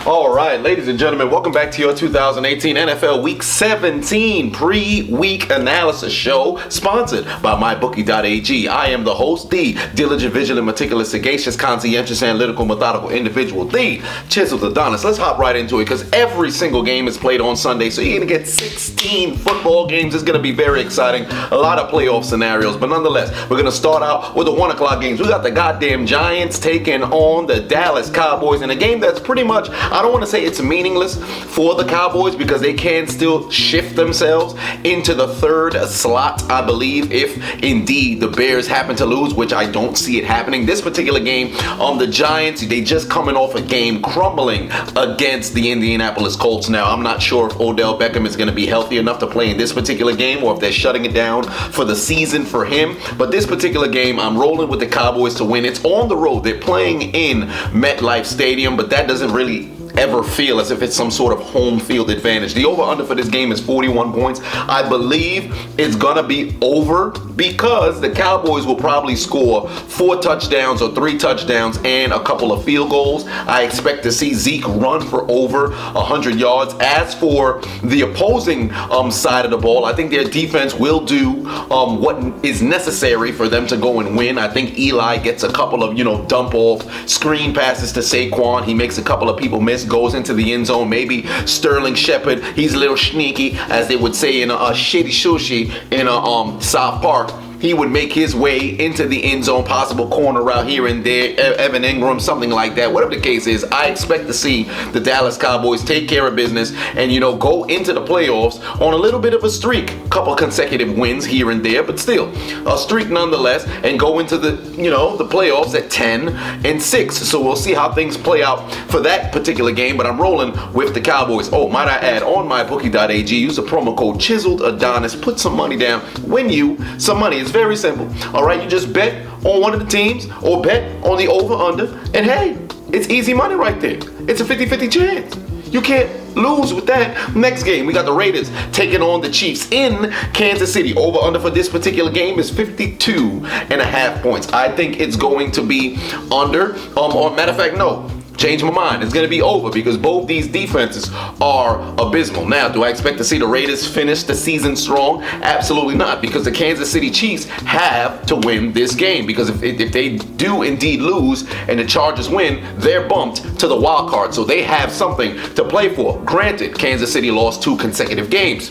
All right, ladies and gentlemen, welcome back to your 2018 NFL Week 17 pre-week analysis show, sponsored by My.Bookie.ag. I am the host, the diligent, vigilant, meticulous, sagacious, conscientious, analytical, methodical individual, the Chiseled Adonis. Let's hop right into it, because every single game is played on Sunday, so you're going to get 16 football games. It's going to be very exciting. A lot of playoff scenarios, but nonetheless, we're going to start out with the 1 o'clock games. We got the goddamn Giants taking on the Dallas Cowboys in a game that's pretty much, I don't want to say it's meaningless for the Cowboys, because they can still shift themselves into the third slot, I believe, if indeed the Bears happen to lose, which I don't see it happening. This particular game, the Giants, they just coming off a game crumbling against the Indianapolis Colts. Now, I'm not sure if Odell Beckham is going to be healthy enough to play in this particular game, or if they're shutting it down for the season for him. But this particular game, I'm rolling with the Cowboys to win. It's on the road. They're playing in MetLife Stadium, but that doesn't really ever feel as if it's some sort of home field advantage. The over-under for this game is 41 points. I believe it's gonna be over, because the Cowboys will probably score 4 touchdowns or 3 touchdowns and a couple of field goals. I expect to see Zeke run for over 100 yards. As for the opposing side of the ball, I think their defense will do what is necessary for them to go and win. I think Eli gets a couple of, dump off screen passes to Saquon. He makes a couple of people miss, goes into the end zone. Maybe Sterling Shepard, he's a little sneaky, as they would say in a shitty sushi in a South Park. He would make his way into the end zone, possible corner route here and there, Evan Ingram, something like that. Whatever the case is, I expect to see the Dallas Cowboys take care of business and, go into the playoffs on a little bit of a streak. A couple consecutive wins here and there, but still a streak nonetheless, and go into the, the playoffs at 10-6. So we'll see how things play out for that particular game, but I'm rolling with the Cowboys. Oh, might I add, on My.Bookie.ag, use the promo code Chiseled Adonis, put some money down, win you some money. It's very simple. All right, you just bet on one of the teams or bet on the over-under, and hey, it's easy money right there. It's a 50-50 chance. You can't lose with that. Next game, we got the Raiders taking on the Chiefs in Kansas City. Over-under for this particular game is 52.5 points. I think it's going to be under. Matter of fact, no. Change my mind. It's going to be over, because both these defenses are abysmal. Now, do I expect to see the Raiders finish the season strong? Absolutely not, because the Kansas City Chiefs have to win this game, because if they do indeed lose and the Chargers win, they're bumped to the wild card, so they have something to play for. Granted, Kansas City lost 2 consecutive games.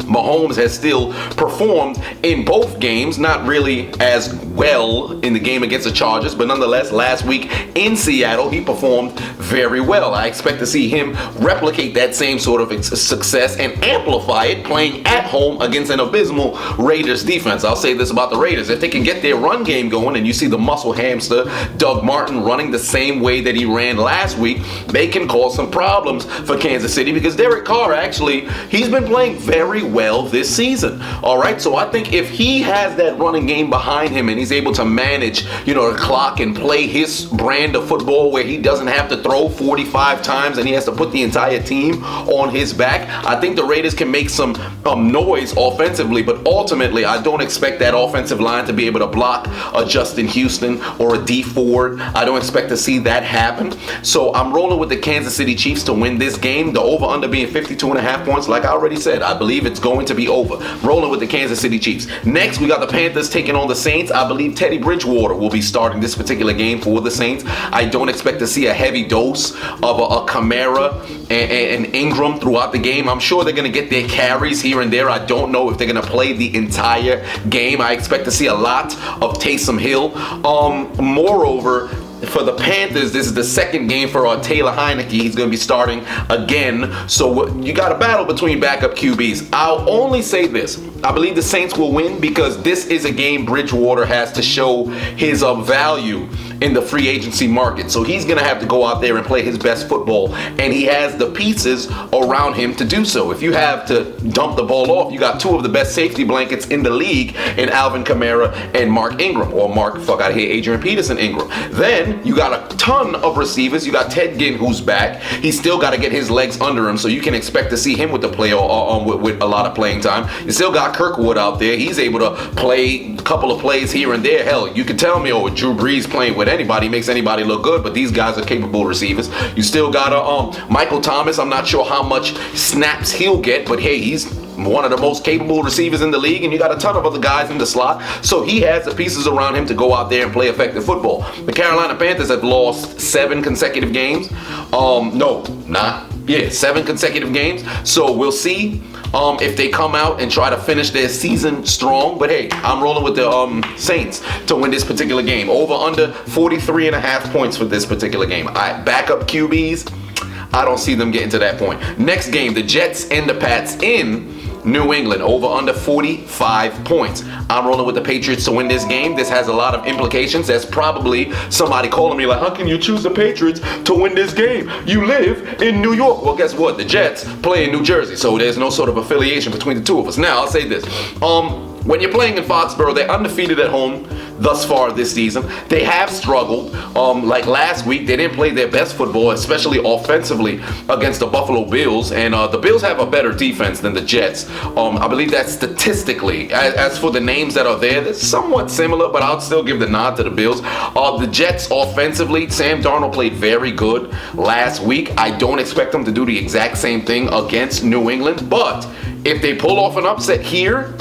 Mahomes has still performed in both games, not really as well in the game against the Chargers, but nonetheless, last week in Seattle, he performed very well. I expect to see him replicate that same sort of success and amplify it playing at home against an abysmal Raiders defense. I'll say this about the Raiders. If they can get their run game going, and you see the muscle hamster Doug Martin running the same way that he ran last week, they can cause some problems for Kansas City, because Derek Carr, actually, he's been playing very well this season. All right, so I think if he has that running game behind him and he's able to manage, the clock and play his brand of football where he doesn't have to throw 45 times and he has to put the entire team on his back, I think the Raiders can make some noise offensively, but ultimately I don't expect that offensive line to be able to block a Justin Houston or a D Ford. I don't expect to see that happen. So I'm rolling with the Kansas City Chiefs to win this game. The over-under being 52.5 points. Like I already said, I believe it's going to be over. Rolling with the Kansas City Chiefs. Next, we got the Panthers taking on the Saints. I believe Teddy Bridgewater will be starting this particular game for the Saints. I don't expect to see a heavy dose of a Kamara and Ingram throughout the game. I'm sure they're going to get their carries here and there. I don't know if they're going to play the entire game. I expect to see a lot of Taysom Hill. Moreover, for the Panthers, this is the second game for Taylor Heineke. He's going to be starting again. So you got a battle between backup QBs. I'll only say this. I believe the Saints will win, because this is a game Bridgewater has to show his value in the free agency market. So he's going to have to go out there and play his best football, and he has the pieces around him to do so. If you have to dump the ball off, you got 2 of the best safety blankets in the league in Alvin Kamara and Mark Ingram, or Adrian Peterson Ingram. Then you got a ton of receivers. You got Ted Ginn, who's back. He's still got to get his legs under him, so you can expect to see him with the play with a lot of playing time. You still got got Kirkwood out there. He's able to play a couple of plays here and there. Hell, you could tell me, Drew Brees playing with anybody makes anybody look good, but these guys are capable receivers. You still got Michael Thomas. I'm not sure how much snaps he'll get, but hey, he's one of the most capable receivers in the league, and you got a ton of other guys in the slot, so he has the pieces around him to go out there and play effective football. The Carolina Panthers have lost 7 consecutive games. 7 consecutive games. So we'll see if they come out and try to finish their season strong. But hey, I'm rolling with the Saints to win this particular game. Over under 43.5 points for this particular game. Backup QBs, I don't see them getting to that point. Next game, the Jets and the Pats in New England, over under 45 points. I'm rolling with the Patriots to win this game. This has a lot of implications. There's probably somebody calling me like, how can you choose the Patriots to win this game? You live in New York. Well, guess what? The Jets play in New Jersey, so there's no sort of affiliation between the two of us. Now, I'll say this. When you're playing in Foxborough, they're undefeated at home thus far this season. They have struggled. Like last week, they didn't play their best football, especially offensively, against the Buffalo Bills. And the Bills have a better defense than the Jets. I believe that statistically. As for the names that are there, they're somewhat similar, but I'll still give the nod to the Bills. The Jets offensively, Sam Darnold played very good last week. I don't expect them to do the exact same thing against New England, but if they pull off an upset here,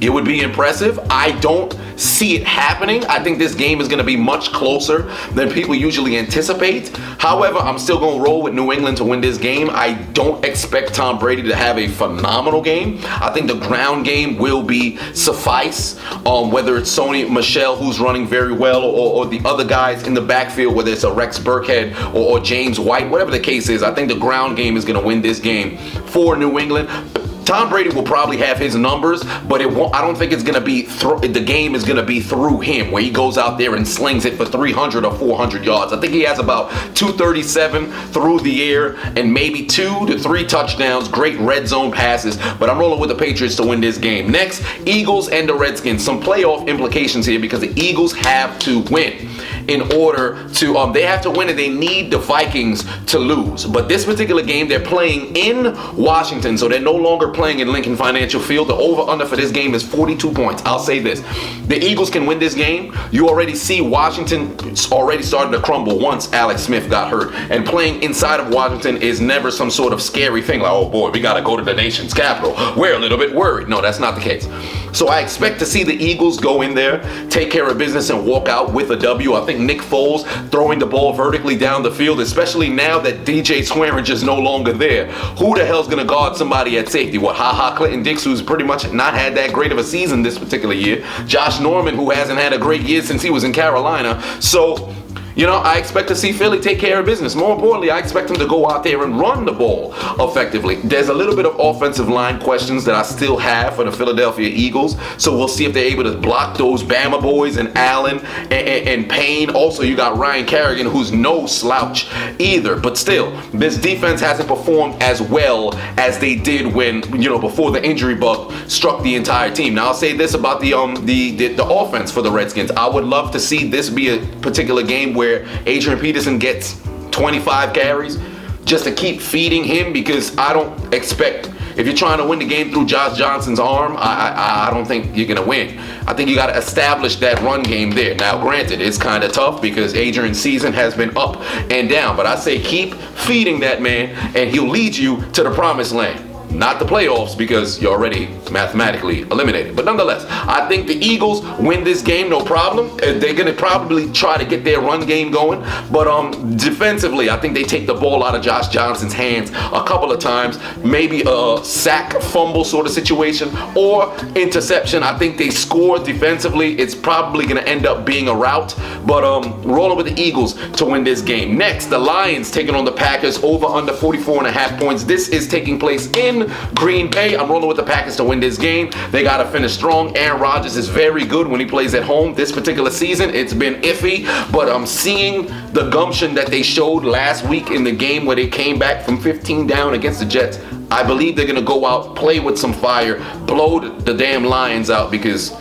it would be impressive. I don't see it happening. I think this game is going to be much closer than people usually anticipate. However, I'm still going to roll with New England to win this game. I don't expect Tom Brady to have a phenomenal game. I think the ground game will be suffice. Whether it's Sony Michel, who's running very well, or the other guys in the backfield, whether it's a Rex Burkhead or James White, whatever the case is, I think the ground game is going to win this game for New England. Tom Brady will probably have his numbers, but it won't. I don't think it's going to be the game is going to be through him, where he goes out there and slings it for 300 or 400 yards. I think he has about 237 through the air and maybe 2 to 3 touchdowns, great red zone passes, but I'm rolling with the Patriots to win this game. Next, Eagles and the Redskins. Some playoff implications here because the Eagles have to win in order to, they have to win and they need the Vikings to lose. But this particular game, they're playing in Washington, so they're no longer playing in Lincoln Financial Field. The over-under for this game is 42 points. I'll say this. The Eagles can win this game. You already see Washington already started to crumble once Alex Smith got hurt. And playing inside of Washington is never some sort of scary thing like, oh boy, we got to go to the nation's capital. We're a little bit worried. No, that's not the case. So I expect to see the Eagles go in there, take care of business, and walk out with a W. I think Nick Foles throwing the ball vertically down the field, especially now that DJ Swearinger is no longer there. Who the hell's going to guard somebody at safety? What, Clinton Dix, who's pretty much not had that great of a season this particular year. Josh Norman, who hasn't had a great year since he was in Carolina. So, I expect to see Philly take care of business. More importantly, I expect them to go out there and run the ball effectively. There's a little bit of offensive line questions that I still have for the Philadelphia Eagles. So we'll see if they're able to block those Bama boys and Allen and Payne. Also, you got Ryan Kerrigan, who's no slouch either. But still, this defense hasn't performed as well as they did when, before the injury bug struck the entire team. Now, I'll say this about the offense for the Redskins. I would love to see this be a particular game where Adrian Peterson gets 25 carries just to keep feeding him, because I don't expect, if you're trying to win the game through Josh Johnson's arm, I don't think you're going to win. I think you got to establish that run game there. Now, granted, it's kind of tough because Adrian's season has been up and down, but I say keep feeding that man and he'll lead you to the promised land. Not the playoffs, because you're already mathematically eliminated. But nonetheless, I think the Eagles win this game, no problem. They're going to probably try to get their run game going. But defensively, I think they take the ball out of Josh Johnson's hands a couple of times. Maybe a sack, fumble sort of situation, or interception. I think they score defensively. It's probably going to end up being a rout. But rolling with the Eagles to win this game. Next, the Lions taking on the Packers, over under 44.5 points. This is taking place in Green Bay. I'm rolling with the Packers to win this game. They got to finish strong. Aaron Rodgers is very good when he plays at home. This particular season, it's been iffy, but I'm seeing the gumption that they showed last week in the game where they came back from 15 down against the Jets. I believe they're going to go out, play with some fire, blow the damn Lions out, because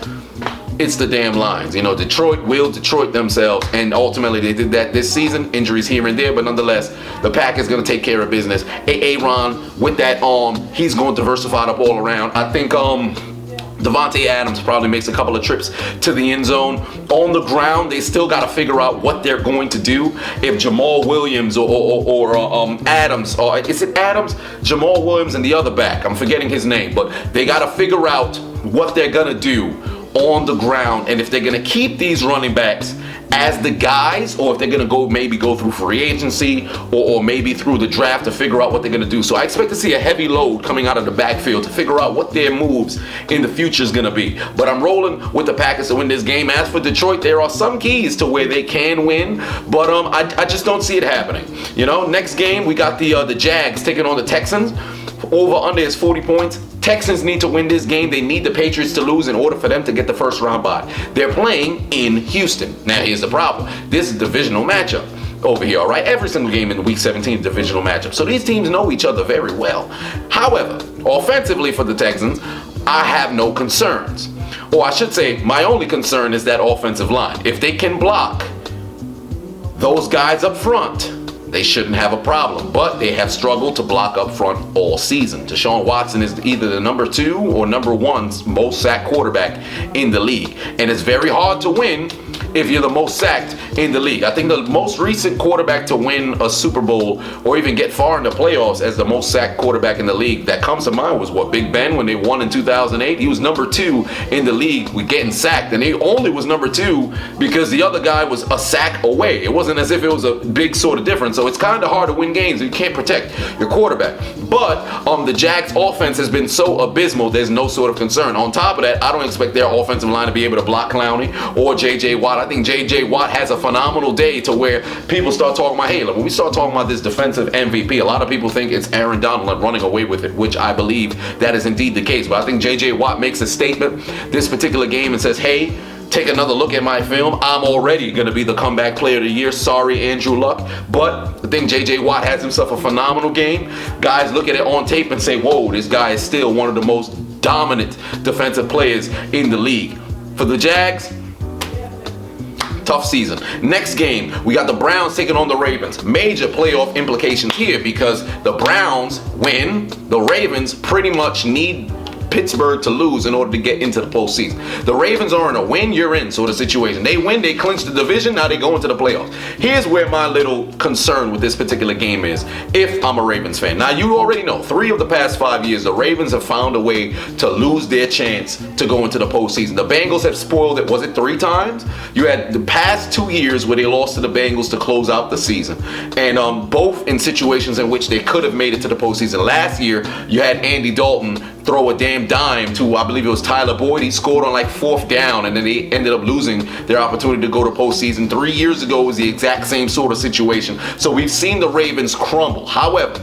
it's the damn Lions. You know, Detroit will Detroit themselves, and ultimately they did that this season. Injuries here and there, but nonetheless, the Packers going to take care of business. Aaron, with that arm, he's going to diversify up all around. I think Devontae Adams probably makes a couple of trips to the end zone. On the ground, they still got to figure out what they're going to do. If Jamal Williams or Adams, or is it Adams? Jamal Williams and the other back, I'm forgetting his name, but they got to figure out what they're going to do on the ground, and if they're going to keep these running backs as the guys, or if they're going to maybe go through free agency or maybe through the draft to figure out what they're going to do. So I expect to see a heavy load coming out of the backfield to figure out what their moves in the future is going to be. But I'm rolling with the Packers to win this game. As for Detroit, there are some keys to where they can win, but I just don't see it happening. You know, next game we got the Jags taking on the Texans. Over under is 40 points. Texans need to win this game. They need the Patriots to lose in order for them to get the first round bye. They're playing in Houston. Now, here's the problem. This is a divisional matchup over here, all right? Every single game in Week 17 is a divisional matchup. So these teams know each other very well. However, offensively for the Texans, I have no concerns. Or I should say, my only concern is that offensive line. If they can block those guys up front, they shouldn't have a problem, but they have struggled to block up front all season. Deshaun Watson is either the number 2 or number 1 most sacked quarterback in the league, and it's very hard to win if you're the most sacked in the league. I think the most recent quarterback to win a Super Bowl or even get far in the playoffs as the most sacked quarterback in the league that comes to mind was Big Ben when they won in 2008. He was number 2 in the league with getting sacked, and he only was number 2 because the other guy was a sack away. It wasn't as if it was a big sort of difference. So it's kind of hard to win games. You can't protect your quarterback. But the Jags offense has been so abysmal, there's no sort of concern. On top of that, I don't expect their offensive line to be able to block Clowney or J.J. Watt. I think J.J. Watt has a phenomenal day to where people start talking about, hey, when we start talking about this defensive MVP, a lot of people think it's Aaron Donald running away with it, which I believe that is indeed the case. But I think J.J. Watt makes a statement this particular game and says, hey, take another look at my film. I'm already going to be the comeback player of the year. Sorry, Andrew Luck. But I think J.J. Watt has himself a phenomenal game. Guys look at it on tape and say, whoa, this guy is still one of the most dominant defensive players in the league. For the Jags, tough season. Next game, we got the Browns taking on the Ravens. Major playoff implications here because the Browns win. The Ravens pretty much need Pittsburgh to lose in order to get into the postseason. The Ravens are in a win, you're in sort of situation. They win, they clinch the division, now they go into the playoffs. Here's where my little concern with this particular game is, if I'm a Ravens fan. Now, you already know, 3 of the past 5 years, the Ravens have found a way to lose their chance to go into the postseason. The Bengals have spoiled it, was it 3 times? You had the past 2 years where they lost to the Bengals to close out the season. And both in situations in which they could have made it to the postseason. Last year, you had Andy Dalton throw a damn dime to, I believe it was Tyler Boyd. He scored on like 4th down, and then they ended up losing their opportunity to go to postseason. 3 years ago was the exact same sort of situation. So we've seen the Ravens crumble. However,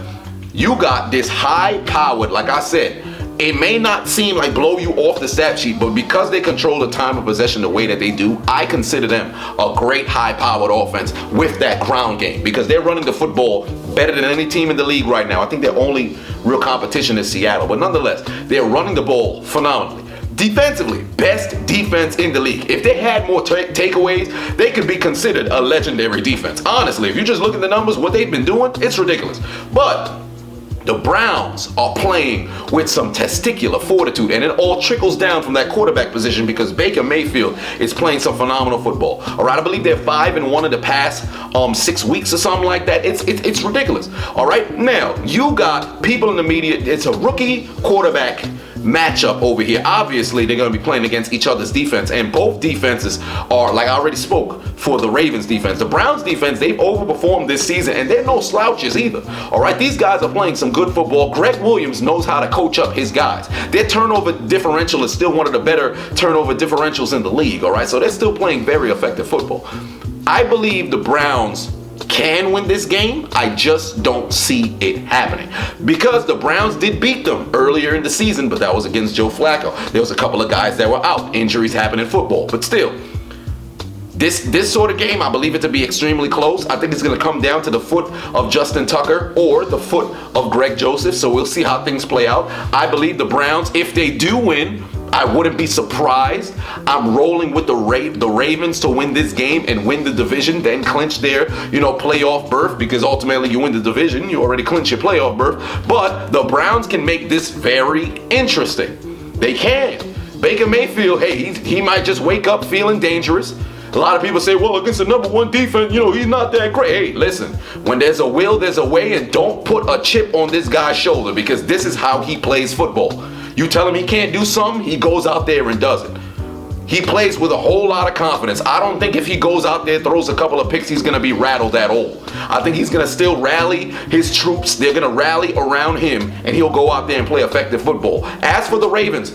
you got this high-powered, like I said, it may not seem like blow you off the stat sheet, but because they control the time of possession the way that they do, I consider them a great high-powered offense with that ground game because they're running the football better than any team in the league right now. I think their only real competition is Seattle, but nonetheless, they're running the ball phenomenally. Defensively, best defense in the league. If they had more takeaways, they could be considered a legendary defense. Honestly, if you just look at the numbers, what they've been doing, it's ridiculous. But the Browns are playing with some testicular fortitude, and it all trickles down from that quarterback position because Baker Mayfield is playing some phenomenal football. All right, I believe they're 5-1 in the past 6 weeks or something like that. It's ridiculous. All right, now you got people in the media. It's a rookie quarterback matchup over here. Obviously, they're going to be playing against each other's defense, and both defenses are, like I already spoke, for the Ravens defense. The Browns defense, they've overperformed this season, and they're no slouches either. All right, these guys are playing some good football. Greg Williams knows how to coach up his guys. Their turnover differential is still one of the better turnover differentials in the league. All right, so they're still playing very effective football. I believe the Browns can win this game. I just don't see it happening because the Browns did beat them earlier in the season, but that was against Joe Flacco. There was a couple of guys that were out. Injuries happen in football, but still, this sort of game, I believe it to be extremely close. I think it's going to come down to the foot of Justin Tucker or the foot of Greg Joseph, so we'll see how things play out. I believe the Browns, if they do win, I wouldn't be surprised. I'm rolling with the Ravens to win this game and win the division, then clinch their, playoff berth, because ultimately you win the division, you already clinch your playoff berth. But the Browns can make this very interesting. They can. Baker Mayfield, hey, he might just wake up feeling dangerous. A lot of people say, well, against the number one defense, he's not that great. Hey, listen, when there's a will, there's a way, and don't put a chip on this guy's shoulder, because this is how he plays football. You tell him he can't do something, he goes out there and does it. He plays with a whole lot of confidence. I don't think if he goes out there, throws a couple of picks, he's going to be rattled at all. I think he's going to still rally his troops. They're going to rally around him, and he'll go out there and play effective football. As for the Ravens,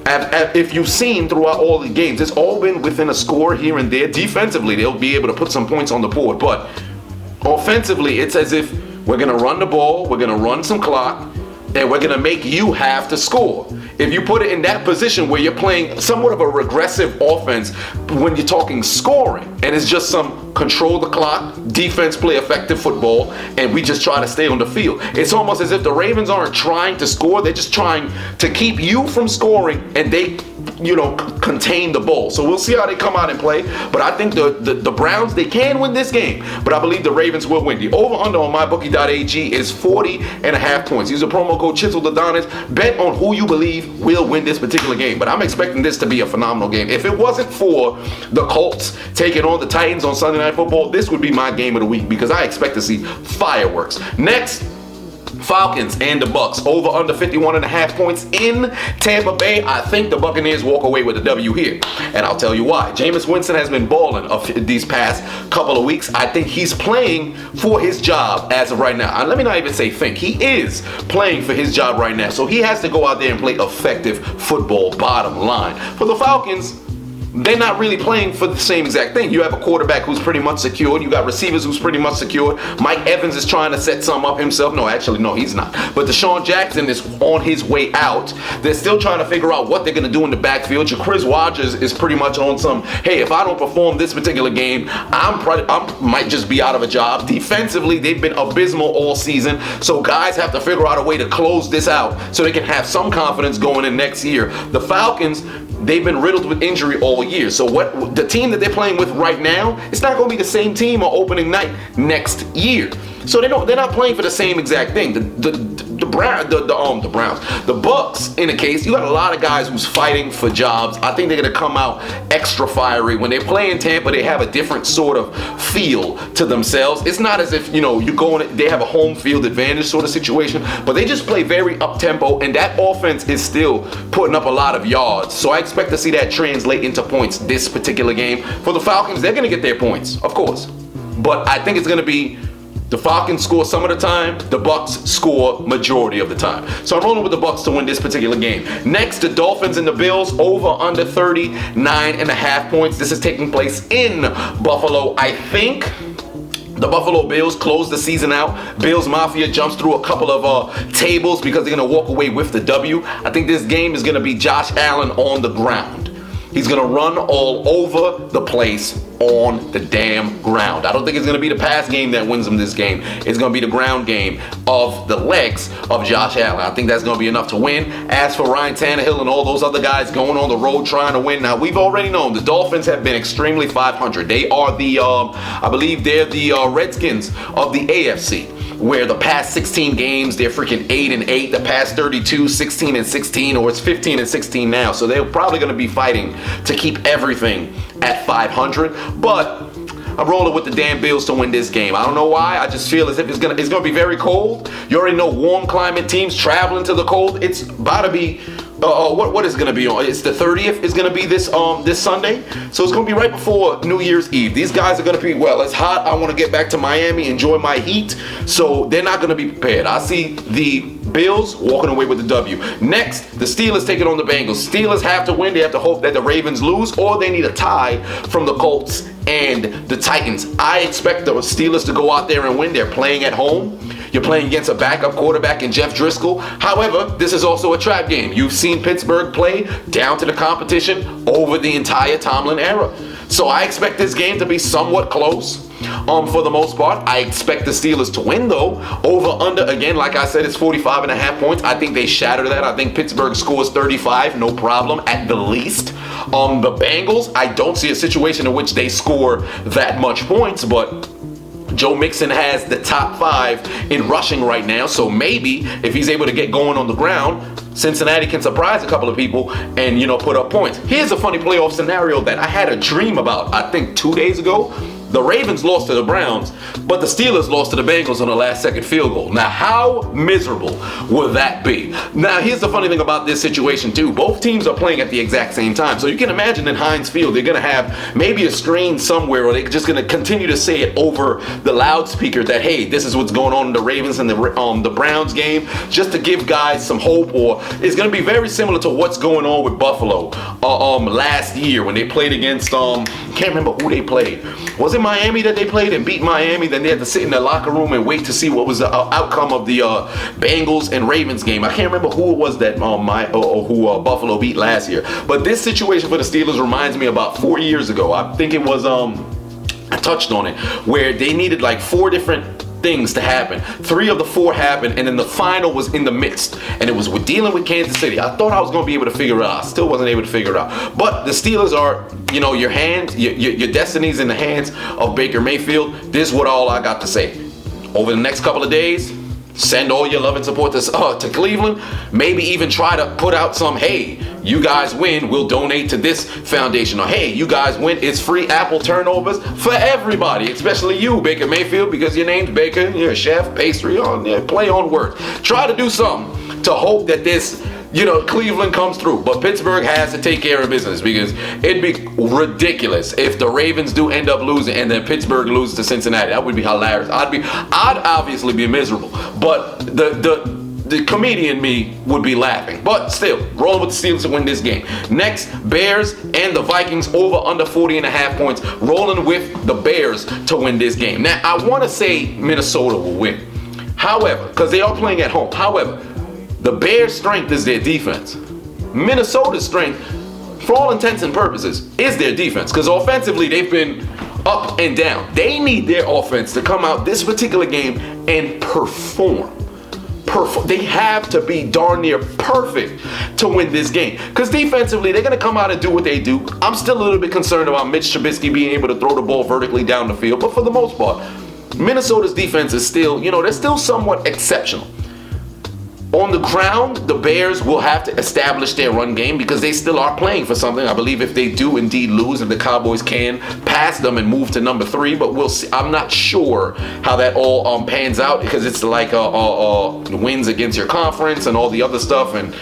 if you've seen throughout all the games, it's all been within a score here and there. Defensively, they'll be able to put some points on the board. But offensively, it's as if we're going to run the ball, we're going to run some clock, and we're going to make you have to score. If you put it in that position where you're playing somewhat of a regressive offense when you're talking scoring, and it's just some control the clock, defense play effective football, and we just try to stay on the field. It's almost as if the Ravens aren't trying to score, they're just trying to keep you from scoring, and they contain the ball. So we'll see how they come out and play. But I think the Browns, they can win this game, but I believe the Ravens will win. The over-under on My.Bookie.ag is 40.5 points. Use a promo code Chiseled Adonis. Bet on who you believe will win this particular game. But I'm expecting this to be a phenomenal game. If it wasn't for the Colts taking on the Titans on Sunday Night Football, this would be my game of the week, because I expect to see fireworks. Next, Falcons and the Bucs, over under 51.5 points in Tampa Bay. I think the Buccaneers walk away with a W here, and I'll tell you why. Jameis Winston has been balling these past couple of weeks. I think he's playing for his job as of right now. And let me not even say think. He is playing for his job right now, so he has to go out there and play effective football, bottom line. For the Falcons, they're not really playing for the same exact thing. You have a quarterback who's pretty much secured. You got receivers who's pretty much secured. Mike Evans is trying to set some up himself. No, he's not. But Deshaun Jackson is on his way out. They're still trying to figure out what they're going to do in the backfield. Chris Rogers is pretty much on some, hey, if I don't perform this particular game, I might just be out of a job. Defensively, they've been abysmal all season. So guys have to figure out a way to close this out so they can have some confidence going in next year. The Falcons, they've been riddled with injury all year. So what the team that they're playing with right now, it's not going to be the same team on opening night next year. So they're not playing for the same exact thing. The Bucs, in a case, you got a lot of guys who's fighting for jobs. I think they're going to come out extra fiery. When they play in Tampa, they have a different sort of feel to themselves. It's not as if, you go in, they have a home field advantage sort of situation, but they just play very up-tempo, and that offense is still putting up a lot of yards. So I expect to see that translate into points this particular game. For the Falcons, they're going to get their points, of course. But I think it's going to be the Falcons score some of the time, the Bucs score majority of the time. So I'm rolling with the Bucs to win this particular game. Next, the Dolphins and the Bills, over under 39.5 points. This is taking place in Buffalo. I think the Buffalo Bills close the season out. Bills Mafia jumps through a couple of tables because they're going to walk away with the W. I think this game is going to be Josh Allen on the ground. He's going to run all over the place on the damn ground. I don't think it's going to be the pass game that wins him this game. It's going to be the ground game of the legs of Josh Allen. I think that's going to be enough to win. As for Ryan Tannehill and all those other guys going on the road trying to win, now we've already known the Dolphins have been extremely 500. They are I believe they're the Redskins of the AFC. Where the past 16 games, they're freaking 8-8. The past 32, 16-16, or it's 15-16 now. So they're probably going to be fighting to keep everything at 500. But I'm rolling with the damn Bills to win this game. I don't know why. I just feel as if it's gonna be very cold. You already know warm climate teams traveling to the cold. It's about to be. What is going to be on? It's the 30th is going to be this Sunday. So it's going to be right before New Year's Eve. These guys are going to be, well, it's hot. I want to get back to Miami, enjoy my heat. So they're not going to be prepared. I see the Bills walking away with the W. Next, the Steelers taking on the Bengals. Steelers have to win. They have to hope that the Ravens lose, or they need a tie from the Colts and the Titans. I expect the Steelers to go out there and win. They're playing at home. You're playing against a backup quarterback in Jeff Driscoll. However, this is also a trap game. You've seen Pittsburgh play down to the competition over the entire Tomlin era. So I expect this game to be somewhat close. For the most part, I expect the Steelers to win, though. Over under, again, like I said, it's 45.5 points. I think they shatter that. I think Pittsburgh scores 35, no problem, at the least. The Bengals, I don't see a situation in which they score that much points, but Joe Mixon has the top 5 in rushing right now, so maybe if he's able to get going on the ground, Cincinnati can surprise a couple of people and, put up points. Here's a funny playoff scenario that I had a dream about, I think 2 days ago. The Ravens lost to the Browns, but the Steelers lost to the Bengals on the last-second field goal. Now, how miserable would that be? Now, here's the funny thing about this situation, too. Both teams are playing at the exact same time. So you can imagine in Heinz Field, they're going to have maybe a screen somewhere, or they're just going to continue to say it over the loudspeaker that, hey, this is what's going on in the Ravens and the Browns game, just to give guys some hope. Or it's going to be very similar to what's going on with Buffalo last year when they played against, can't remember who they played. Was it Miami that they played and beat Miami? Then they had to sit in their locker room and wait to see what was the outcome of the Bengals and Ravens game. I can't remember who it was that who Buffalo beat last year. But this situation for the Steelers reminds me about 4 years ago. I think it was I touched on it, where they needed like 4 different things to happen. 3 of the 4 happened, and then the final was in the midst, and it was with dealing with Kansas City. I thought I was going to be able to figure it out. I still wasn't able to figure it out. But the Steelers are, your destiny's in the hands of Baker Mayfield. This is what all I got to say. Over the next couple of days, send all your love and support to Cleveland. Maybe even try to put out some, hey, you guys win, we'll donate to this foundation. Or, hey, you guys win, it's free Apple turnovers for everybody, especially you, Baker Mayfield, because your name's Baker, you're a chef, pastry, play on words. Try to do something to hope that this, Cleveland comes through. But Pittsburgh has to take care of business, because it'd be ridiculous if the Ravens do end up losing and then Pittsburgh loses to Cincinnati. That would be hilarious. I'd obviously be miserable, but the comedian me would be laughing. But still, rolling with the Steelers to win this game. Next, Bears and the Vikings over under 40.5 points. Rolling with the Bears to win this game. Now, I want to say Minnesota will win. However, because they are playing at home. However, the Bears' strength is their defense. Minnesota's strength, for all intents and purposes, is their defense. Because offensively, they've been up and down. They need their offense to come out this particular game and perform. They have to be darn near perfect to win this game. Because defensively, they're going to come out and do what they do. I'm still a little bit concerned about Mitch Trubisky being able to throw the ball vertically down the field. But for the most part, Minnesota's defense is still, they're still somewhat exceptional. On the ground, the Bears will have to establish their run game because they still are playing for something. I believe if they do indeed lose, and the Cowboys can pass them and move to number 3, but we'll see. I'm not sure how that all pans out, because it's like wins against your conference and all the other stuff, and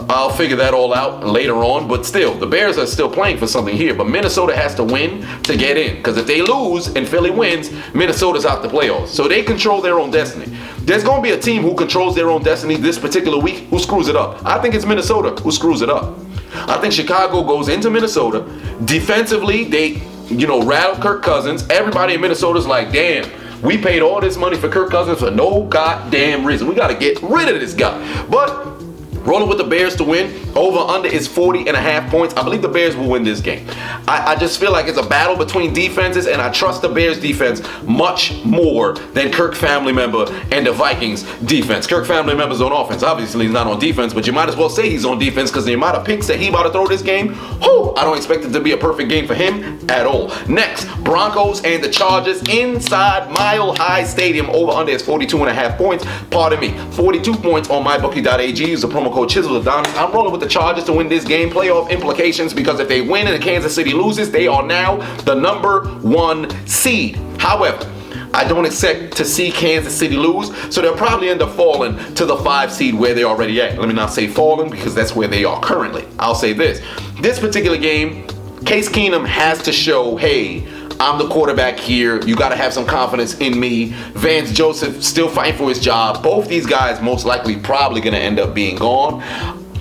I'll figure that all out later on. But still, the Bears are still playing for something here. But Minnesota has to win to get in, because if they lose and Philly wins, Minnesota's out the playoffs. So they control their own destiny. There's going to be a team who controls their own destiny this particular week who screws it up. I think it's Minnesota who screws it up. I think Chicago goes into Minnesota. Defensively, they, rattle Kirk Cousins. Everybody in Minnesota's like, damn, we paid all this money for Kirk Cousins for no goddamn reason. We got to get rid of this guy. But rolling with the Bears to win. Over under is 40.5 points. I believe the Bears will win this game. I just feel like it's a battle between defenses, and I trust the Bears defense much more than Kirk family member and the Vikings defense. Kirk family member's on offense. Obviously, he's not on defense, but you might as well say he's on defense, because the amount of picks that he about to throw this game, I don't expect it to be a perfect game for him at all. Next, Broncos and the Chargers inside Mile High Stadium. Over under is 42.5 points. Pardon me, 42 points on My.Bookie.ag. Use the promo code Chiseled Adonis. I'm rolling with the Chargers to win this game. Playoff implications, because if they win and Kansas City loses, they are now the number 1 seed. However, I don't expect to see Kansas City lose, so they'll probably end up falling to the 5 seed where they're already at. Let me not say falling, because that's where they are currently. I'll say this. This particular game, Case Keenum has to show, hey, I'm the quarterback here. You got to have some confidence in me. Vance Joseph still fighting for his job. Both these guys most likely probably going to end up being gone.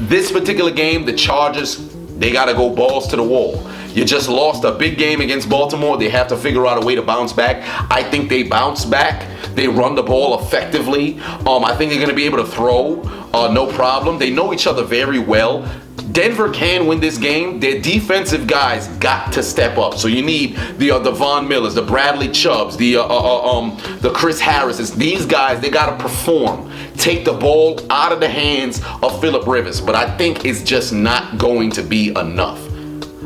This particular game, the Chargers, they got to go balls to the wall. You just lost a big game against Baltimore. They have to figure out a way to bounce back. I think they bounce back. They run the ball effectively. I think they're going to be able to throw no problem. They know each other very well. Denver can win this game. Their defensive guys got to step up. So you need the Von Millers, the Bradley Chubbs, the Chris Harrises. These guys, they got to perform. Take the ball out of the hands of Phillip Rivers. But I think it's just not going to be enough.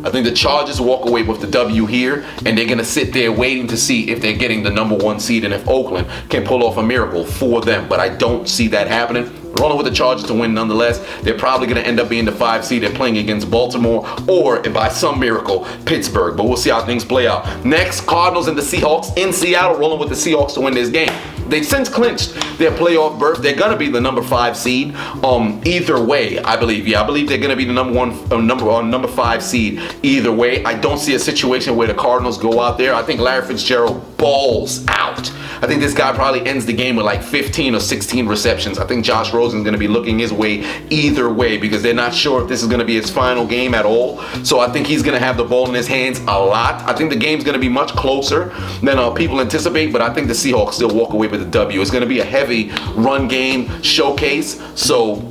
I think the Chargers walk away with the W here, and they're going to sit there waiting to see if they're getting the number 1 seed and if Oakland can pull off a miracle for them. But I don't see that happening. Rolling with the Chargers to win nonetheless. They're probably going to end up being the 5 seed and playing against Baltimore or, by some miracle, Pittsburgh. But we'll see how things play out. Next, Cardinals and the Seahawks in Seattle, rolling with the Seahawks to win this game. They've since clinched their playoff berth. They're going to be the number 5 seed. Either way, I believe. Yeah, I believe they're going to be the number 5 seed either way. I don't see a situation where the Cardinals go out there. I think Larry Fitzgerald balls out. I think this guy probably ends the game with like 15 or 16 receptions. I think Josh Rosen's going to be looking his way either way because they're not sure if this is going to be his final game at all. So I think he's going to have the ball in his hands a lot. I think the game's going to be much closer than people anticipate, but I think the Seahawks still walk away with the W. It's going to be a heavy run game showcase. So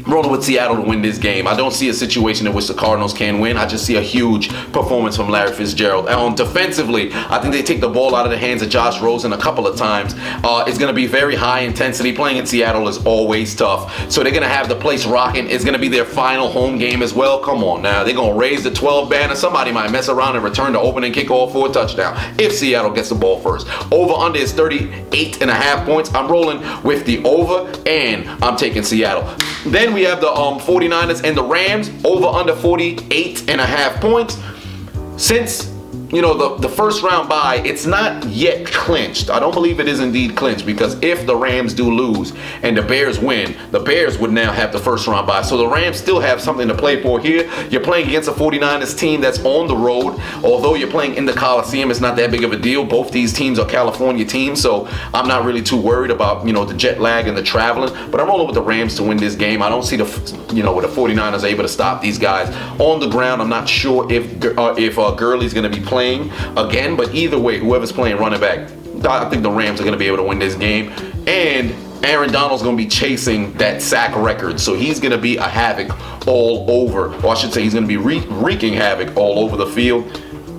rolling with Seattle to win this game. I don't see a situation in which the Cardinals can win. I just see a huge performance from Larry Fitzgerald. Defensively, I think they take the ball out of the hands of Josh Rosen a couple of times. It's going to be very high intensity. Playing in Seattle is always tough. So they're going to have the place rocking. It's going to be their final home game as well. Come on now. They're going to raise the 12 banner. Somebody might mess around and return the opening kickoff for a touchdown if Seattle gets the ball first. Over under is 38.5 points. I'm rolling with the over, and I'm taking Seattle. Then we have the 49ers and the Rams, over under 48.5 points. Since the first round bye, it's not yet clinched. I don't believe it is indeed clinched, because if the Rams do lose and the Bears win, the Bears would now have the first round bye. So the Rams still have something to play for here. You're playing against a 49ers team that's on the road. Although you're playing in the Coliseum, it's not that big of a deal. Both these teams are California teams, so I'm not really too worried about the jet lag and the traveling. But I'm rolling with the Rams to win this game. I don't see the 49ers able to stop these guys on the ground. I'm not sure if Gurley's going to be playing again, but either way, whoever's playing running back, I think the Rams are going to be able to win this game. And Aaron Donald's going to be chasing that sack record, so he's going to be a havoc all over, or I should say he's going to be wreaking havoc all over the field.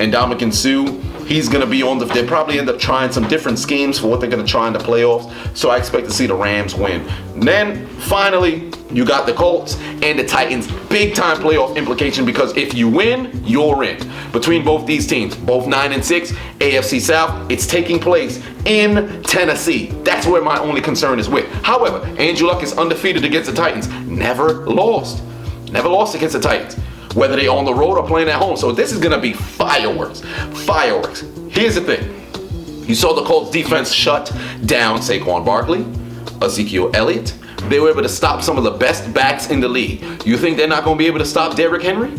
And Ndamukong Suh, he's going to be they'll probably end up trying some different schemes for what they're going to try in the playoffs. So I expect to see the Rams win. And then finally, you got the Colts and the Titans. Big time playoff implication, because if you win, you're in. Between both these teams, both 9-6, AFC South, it's taking place in Tennessee. That's where my only concern is with. However, Andrew Luck is undefeated against the Titans. Never lost against the Titans, whether they're on the road or playing at home. So this is going to be fireworks. Here's the thing. You saw the Colts defense shut down Saquon Barkley, Ezekiel Elliott. They were able to stop some of the best backs in the league. You think they're not going to be able to stop Derrick Henry?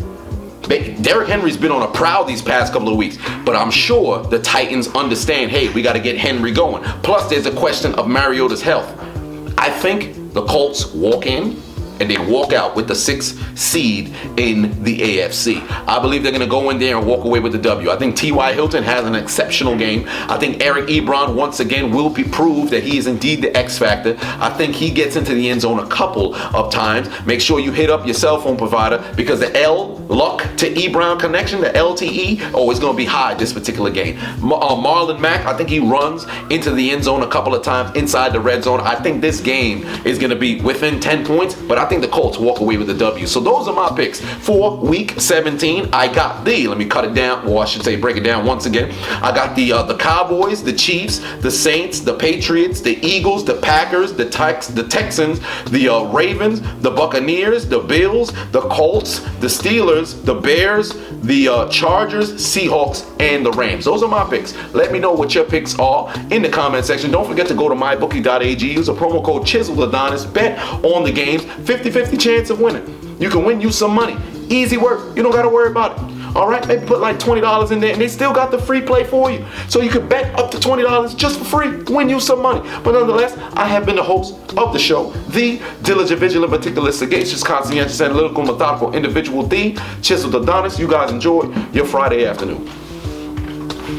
Derrick Henry's been on a prowl these past couple of weeks, but I'm sure the Titans understand, hey, we got to get Henry going. Plus, there's a question of Mariota's health. I think the Colts walk in and they walk out with the 6th seed in the AFC. I believe they're going to go in there and walk away with the W. I think T.Y. Hilton has an exceptional game. I think Eric Ebron once again will prove that he is indeed the X factor. I think he gets into the end zone a couple of times. Make sure you hit up your cell phone provider, because the Luck to Ebron connection, the LTE, is going to be high this particular game. Marlon Mack, I think he runs into the end zone a couple of times inside the red zone. I think this game is going to be within 10 points, but I think the Colts walk away with the W. So those are my picks for Week 17. I got let me cut it down, or I should say break it down once again. I got the Cowboys, the Chiefs, the Saints, the Patriots, the Eagles, the Packers, the Texans, the Ravens, the Buccaneers, the Bills, the Colts, the Steelers, the Bears, the Chargers, Seahawks, and the Rams. Those are my picks. Let me know what your picks are in the comment section. Don't forget to go to My.Bookie.ag. Use a promo code Chiseled Adonis. Bet on the games. 50-50 chance of winning. You can win you some money. Easy work. You don't got to worry about it. All right, maybe put like $20 in there, and they still got the free play for you. So you can bet up to $20 just for free, win you some money. But nonetheless, I have been the host of the show, the diligent, vigilant, meticulous, sagacious, conscientious, analytical, methodical individual, the Chiseled Adonis. You guys enjoy your Friday afternoon.